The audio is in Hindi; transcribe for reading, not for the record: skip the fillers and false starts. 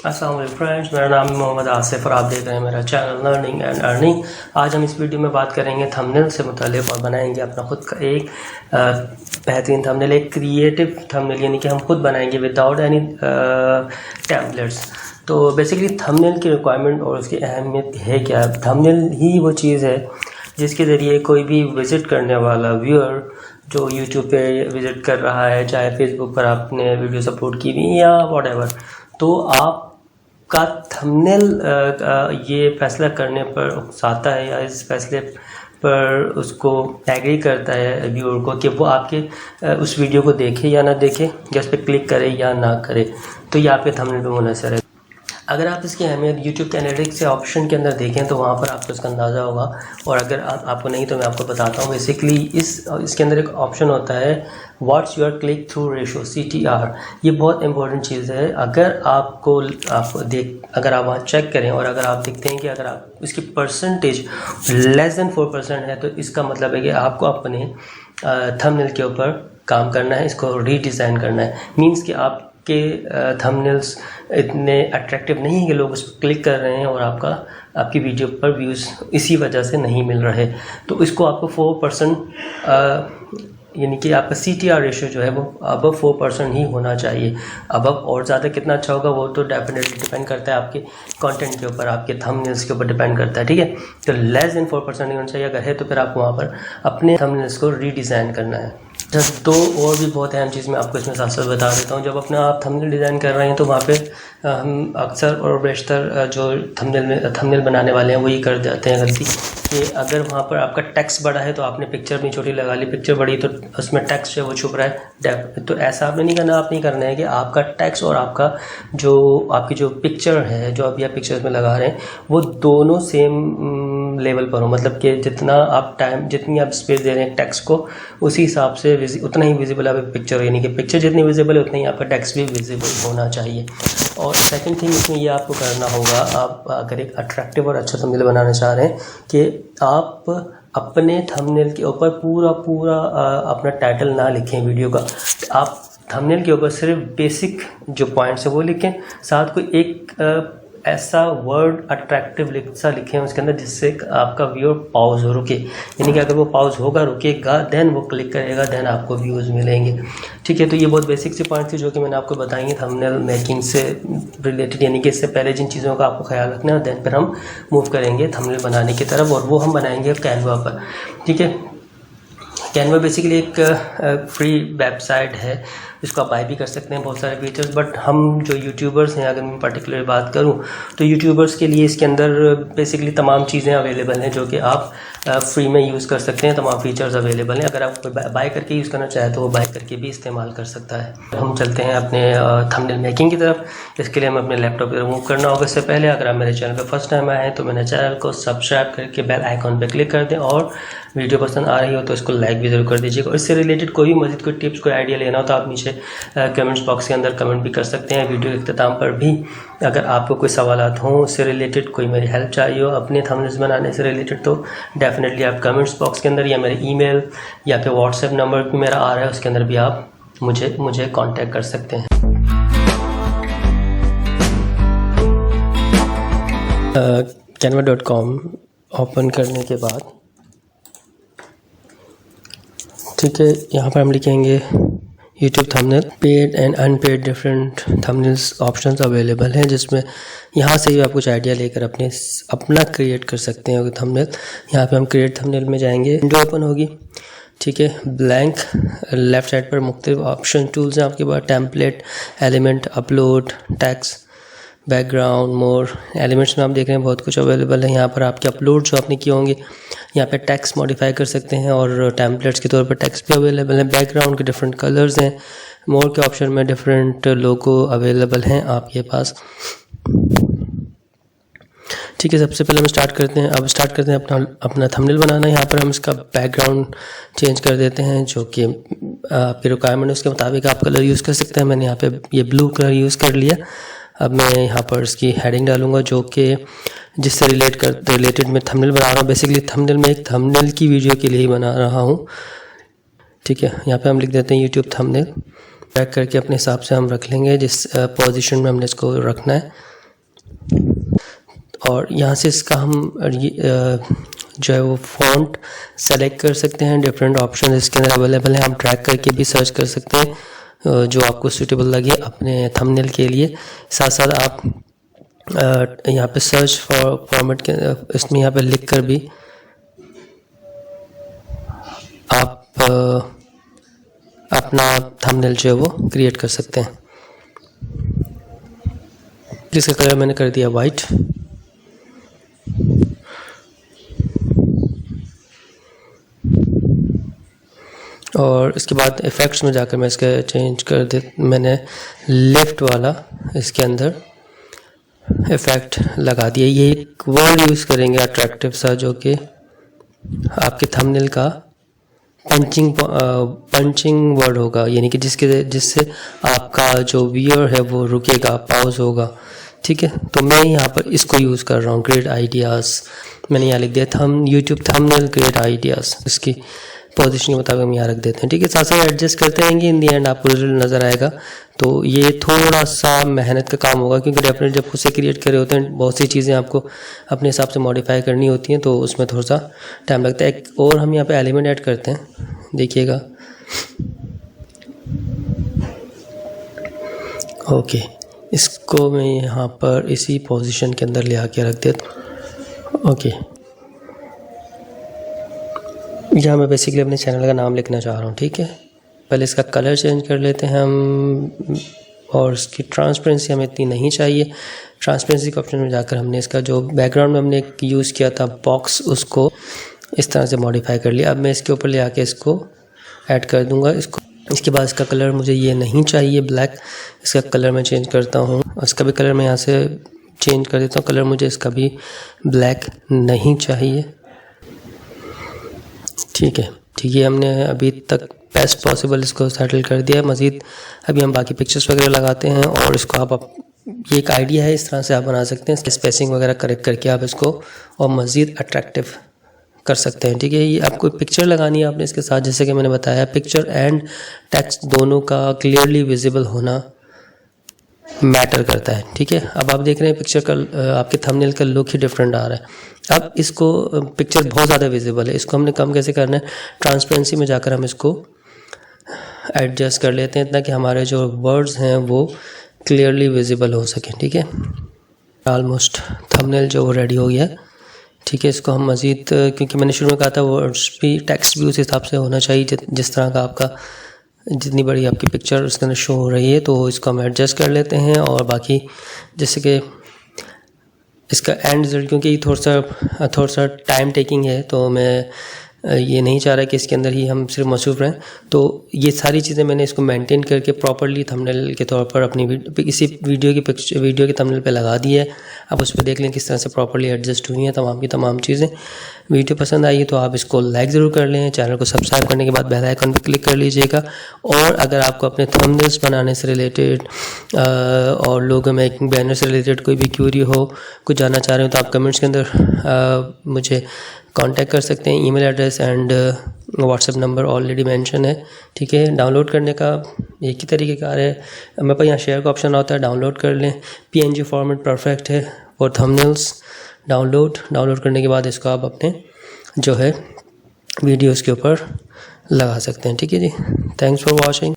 अस्सलाम वालेकुम फ्रेंड्स, मेरा नाम है मोहम्मद आसिफ और आप देख रहे हैं मेरा चैनल लर्निंग एंड अर्निंग। आज हम इस वीडियो में बात करेंगे थंबनेल से मुताल्लिक़ और बनाएंगे अपना खुद का एक बेहतरीन थंबनेल, एक क्रिएटिव थंबनेल, यानी कि हम खुद बनाएंगे विदाउट एनी टेम्पलेट्स। तो बेसिकली थंबनेल की रिक्वायरमेंट और उसकी अहमियत है क्या? थंबनेल ही वो चीज़ है जिसके ज़रिए कोई भी विज़िट करने वाला व्यूअर जो यूट्यूब पे विज़िट कर रहा है, चाहे फेसबुक पर आपने वीडियो अपलोड की हुई या व्हाटएवर, तो आपका थंबनेल ये फैसला करने पर उकसाता है या इस फैसले पर उसको एग्री करता है व्यूअर को कि वो आपके उस वीडियो को देखे या ना देखे, या उस पर क्लिक करे या ना करे। तो ये आपके थंबनेल पे मुनहसर है। अगर आप इसकी अहमियत यूट्यूब के एनालिटिक्स से ऑप्शन के अंदर देखें तो वहाँ पर आपको इसका अंदाज़ा होगा, और अगर आपको नहीं तो मैं आपको बताता हूँ। बेसिकली इसके अंदर एक ऑप्शन होता है what's your click through ratio, CTR। ये बहुत इंपॉर्टेंट चीज़ है। अगर अगर आप वहाँ चेक करें और अगर आप देखते हैं कि अगर आप इसकी परसेंटेज लेस देन 4% है, तो इसका मतलब है कि आपको अपने थंबनेल के ऊपर काम करना है, इसको रीडिज़ाइन करना है। मीन्स कि आपके थंबनेल्स इतने अट्रैक्टिव नहीं है कि लोग उस पर क्लिक कर रहे हैं और आपकी वीडियो पर व्यूज़ इसी वजह से नहीं मिल रहे। तो इसको आपको 4% यानी कि आपका CTR रेशियो जो है वो अबव 4% ही होना चाहिए। अबव और ज़्यादा कितना अच्छा होगा वो तो डेफिनेटली डिपेंड करता है आपके कंटेंट के ऊपर, आपके थंबनेल्स के ऊपर डिपेंड करता है, ठीक है। तो लेस देन 4% नहीं होना चाहिए। अगर है तो फिर आपको वहाँ पर अपने थंबनेल्स को रीडिज़ाइन करना है। दो और भी बहुत अहम चीज़ मैं आपको इसमें साथ साथ बता देता हूँ। जब अपना आप थंबनेल डिज़ाइन कर रहे हैं तो वहाँ पे हम अक्सर और बेशतर जो थंबनेल बनाने वाले हैं वही कर जाते हैं गलती कि अगर वहाँ पर आपका टेक्स्ट बड़ा है तो आपने पिक्चर भी छोटी लगा ली, पिक्चर बड़ी तो उसमें टेक्स्ट है वो छुप रहा है। तो ऐसा आपने नहीं करना। आप नहीं करना है कि आपका टेक्स्ट और आपकी जो पिक्चर है, जो अभी आप पिक्चर्स में लगा रहे हैं, वो दोनों सेम लेवल पर हो। मतलब कि जितनी आप स्पेस दे रहे हैं टेक्स्ट को, उसी हिसाब से उतना ही विजिबल आपकी पिक्चर, यानी कि पिक्चर जितनी विजिबल है उतना ही आपका टेक्स्ट भी विजिबल होना चाहिए। और सेकंड थिंग इसमें ये आपको करना होगा, आप अगर एक अट्रैक्टिव और अच्छा थंबनेल बनाना चाह रहे हैं, कि आप अपने थंबनेल के ऊपर पूरा अपना टाइटल ना लिखें वीडियो का। आप थंबनेल के ऊपर सिर्फ बेसिक जो पॉइंट्स है वो लिखें, साथ कोई एक ऐसा वर्ड अट्रैक्टिव सा लिखें उसके अंदर जिससे आपका व्यूअर पॉज हो, रुके। यानी कि अगर वो पॉज होगा, रुकेगा, देन वो क्लिक करेगा, देन आपको व्यूज़ मिलेंगे, ठीक है। तो ये बहुत बेसिक सी पॉइंट थी जो कि मैंने आपको बताई है थंबनेल मेकिंग से रिलेटेड, यानी कि इससे पहले जिन चीज़ों का आपको ख्याल रखना है, देन फिर हम मूव करेंगे थंबनेल बनाने की तरफ, और वो हम बनाएंगे कैनवा पर, ठीक है। कैनवा बेसिकली एक फ्री वेबसाइट है, इसको आप बाय भी कर सकते हैं, बहुत सारे फीचर्स। बट हम जो यूट्यूबर्स हैं, अगर मैं पर्टिकुलर बात करूं तो यूट्यूबर्स के लिए इसके अंदर बेसिकली तमाम चीज़ें अवेलेबल हैं जो कि आप फ्री में यूज़ कर सकते हैं। तमाम फीचर्स अवेलेबल हैं। अगर आप कोई बाय करके यूज़ करना चाहे तो वो बाय करके भी इस्तेमाल कर सकता है। हम चलते हैं अपने थंबनेल मेकिंग की तरफ। इसके लिए हमें अपने लैपटॉप पर मूव करना होगा। इससे पहले अगर आप मेरे चैनल पर फर्स्ट टाइम आए हैं तो मेरे चैनल को सब्सक्राइब करके बेल आइकॉन पर क्लिक कर दें, और वीडियो पसंद आ रही हो तो इसको लाइक भी ज़रूर कर दीजिएगा। और इससे रिलेटेड कोई भी मज़ीद कोई टिप्स, कोई आइडिया लेना हो तो आप नीचे कमेंट्स बॉक्स के अंदर कमेंट भी कर सकते हैं। वीडियो के इख्तिताम पर भी अगर आपको कोई सवालात हों उससे रिलेटेड, कोई मेरी हेल्प चाहिए हो अपने थंबनेल्स बनाने से रिलेटेड, तो डेफिनेटली आप कमेंट्स बॉक्स के अंदर या मेरे ईमेल या फिर व्हाट्सएप नंबर भी मेरा आ रहा है, उसके अंदर भी आप मुझे कांटेक्ट कर सकते हैं। canva.com ओपन करने के बाद, ठीक है, यहाँ पर हम लिखेंगे YouTube thumbnail. Paid and unpaid different thumbnails options available हैं, जिसमें यहाँ से ही आप कुछ आइडिया लेकर अपना क्रिएट कर सकते हैं थंबनेल। यहाँ पे हम क्रिएट थंबनेल में जाएंगे, विंडो ओपन होगी, ठीक है। ब्लैंक लेफ्ट साइड पर मुख्तलिफ ऑप्शन टूल्स हैं आपके पास, template, element, upload, text, background, more. Elements में आप देख रहे हैं बहुत कुछ अवेलेबल है। यहाँ पर आपके अपलोड जो आपने किए होंगे, यहाँ पे टेक्स्ट मॉडिफाई कर सकते हैं, और टेम्पलेट्स के तौर पर टेक्स्ट भी अवेलेबल है। बैकग्राउंड के डिफरेंट कलर्स हैं। मोर के ऑप्शन में डिफरेंट लोगो अवेलेबल हैं आपके पास, ठीक है। सबसे पहले हम स्टार्ट करते हैं अपना थंबनेल बनाना। यहाँ पर हम इसका बैकग्राउंड चेंज कर देते हैं, जो कि आपकी रिक्वायरमेंट है उसके मुताबिक आप कलर यूज़ कर सकते हैं। मैंने यहाँ पे ये ब्लू कलर यूज़ कर लिया। अब मैं यहाँ पर इसकी हेडिंग डालूंगा जो कि जिससे रिलेटेड मैं थंबनेल बना रहा हूँ। बेसिकली थंबनेल में एक थंबनेल की वीडियो के लिए ही बना रहा हूँ, ठीक है। यहाँ पे हम लिख देते हैं यूट्यूब थंबनेल। ड्रैग करके अपने हिसाब से हम रख लेंगे जिस पोजीशन में हमने इसको रखना है। और यहाँ से इसका हम जो है वो फ़ॉन्ट सेलेक्ट कर सकते हैं। डिफरेंट ऑप्शन इसके अंदर अवेलेबल हैं, आप ड्रैग करके भी सर्च कर सकते हैं जो आपको सूटेबल लगे अपने थंबनेल के लिए। साथ साथ आप यहाँ पे सर्च फॉर्मेट के इसमें यहाँ पे लिख कर भी आप अपना थंबनेल जो है वो क्रिएट कर सकते हैं, जिसका कलर मैंने कर दिया वाइट। और इसके बाद इफ़ेक्ट्स में जाकर मैं इसका चेंज कर दे, मैंने लेफ़्ट वाला इसके अंदर इफ़ेक्ट लगा दिया। ये एक वर्ड यूज़ करेंगे अट्रैक्टिव सा, जो कि आपके थंबनेल का पंचिंग वर्ड होगा, यानी कि जिससे आपका जो व्यूअर है वो रुकेगा, पॉज होगा। ठीक है, तो मैं यहाँ पर इसको यूज़ कर रहा हूँ, ग्रेट आइडियाज़। मैंने यहाँ लिख दिया यूट्यूब थंबनेल ग्रेट आइडियाज़, इसकी पोजीशन के मुताबिक हम यहाँ रख देते हैं। ठीक है, साथ साथ एडजस्ट करते रहेंगे, इन दी एंड आपको रिजल्ट नज़र आएगा। तो ये थोड़ा सा मेहनत का काम होगा, क्योंकि डेफिनेट जब खुद से क्रिएट कर रहे होते हैं बहुत सी चीज़ें आपको अपने हिसाब से मॉडिफाई करनी होती हैं, तो उसमें थोड़ा सा टाइम लगता है। एक और हम यहाँ पे एलिमेंट ऐड करते हैं, देखिएगा। ओके, इसको मैं यहाँ पर इसी पोजीशन के अंदर ले आके रख देता। ओके, यहाँ मैं बेसिकली अपने चैनल का नाम लिखना चाह रहा हूँ। ठीक है, पहले इसका कलर चेंज कर लेते हैं हम, और इसकी ट्रांसपेरेंसी हमें इतनी नहीं चाहिए। ट्रांसपेरेंसी के ऑप्शन में जाकर हमने इसका जो बैकग्राउंड में हमने यूज़ किया था बॉक्स, उसको इस तरह से मॉडिफाई कर लिया। अब मैं इसके ऊपर ले आके इसको ऐड कर दूँगा इसको। इसके बाद इसका कलर मुझे ये नहीं चाहिए ब्लैक, इसका कलर मैं चेंज करता हूँ। इसका भी कलर मैं यहाँ से चेंज कर देता हूँ, कलर मुझे इसका भी ब्लैक नहीं चाहिए। ठीक है, ठीक है, हमने अभी तक बेस्ट पॉसिबल इसको सेटल कर दिया है। मज़ीद अभी हम बाकी पिक्चर्स वगैरह लगाते हैं, और इसको आप ये एक आइडिया है, इस तरह से आप बना सकते हैं। स्पेसिंग वगैरह करेक्ट करके आप इसको और मज़ीद अट्रैक्टिव कर सकते हैं। ठीक है, ये आपको पिक्चर लगानी है आपने इसके साथ, जैसे कि मैंने बताया, पिक्चर एंड टेक्स्ट दोनों का क्लियरली विजिबल होना मैटर करता है। ठीक है, अब आप देख रहे हैं पिक्चर का आपके थंबनेल का लुक ही डिफरेंट आ रहा है। अब इसको पिक्चर बहुत ज़्यादा विजिबल है, इसको हमने कम कैसे करना है? ट्रांसपेरेंसी में जाकर हम इसको एडजस्ट कर लेते हैं इतना कि हमारे जो वर्ड्स हैं वो क्लियरली विजिबल हो सकें। ठीक है, ऑलमोस्ट थंबनेल जो रेडी हो गया है। ठीक है, इसको हम मज़ीद, क्योंकि मैंने शुरू में कहा था वर्ड्स भी टेक्स्ट भी उस हिसाब से होना चाहिए जिस तरह का आपका, जितनी बड़ी आपकी पिक्चर उसके अंदर शो हो रही है, तो इसको हम एडजस्ट कर लेते हैं। और बाकी जैसे कि इसका एंड रिज़ल्ट, क्योंकि ये थोड़ा सा टाइम टेकिंग है, तो मैं ये नहीं चाह रहा कि इसके अंदर ही हम सिर्फ मसरूफ़ रहें। तो ये सारी चीज़ें मैंने इसको मेंटेन करके प्रॉपर्ली थंबनेल के तौर पर अपनी इसी वीडियो के थंबनेल पे लगा दी है। आप उस पर देख लें किस तरह से प्रॉपर्ली एडजस्ट हुई हैं तमाम की तमाम चीज़ें। वीडियो पसंद आई है तो आप इसको लाइक ज़रूर कर लें, चैनल को सब्सक्राइब करने के बाद बेल आइकन पर क्लिक कर लीजिएगा। और अगर आपको अपने थंबनेल्स बनाने से रिलेटेड और लोगो मेकिंग, बैनर से रिलेटेड कोई भी क्यूरी हो, कुछ जानना चाह रहे हो, तो आप कमेंट्स के अंदर मुझे कांटेक्ट कर सकते हैं। Email address and WhatsApp number already mention है। ठीक है, डाउनलोड करने का एक ही तरीक़ेकार है, मेरे पास यहाँ शेयर का ऑप्शन होता है, डाउनलोड कर लें। PNG फॉर्मेट परफेक्ट है और थंबनेल्स डाउनलोड करने के बाद इसको आप अपने जो है वीडियोज़ के ऊपर लगा सकते हैं। ठीक है जी, थैंक्स फॉर वॉचिंग।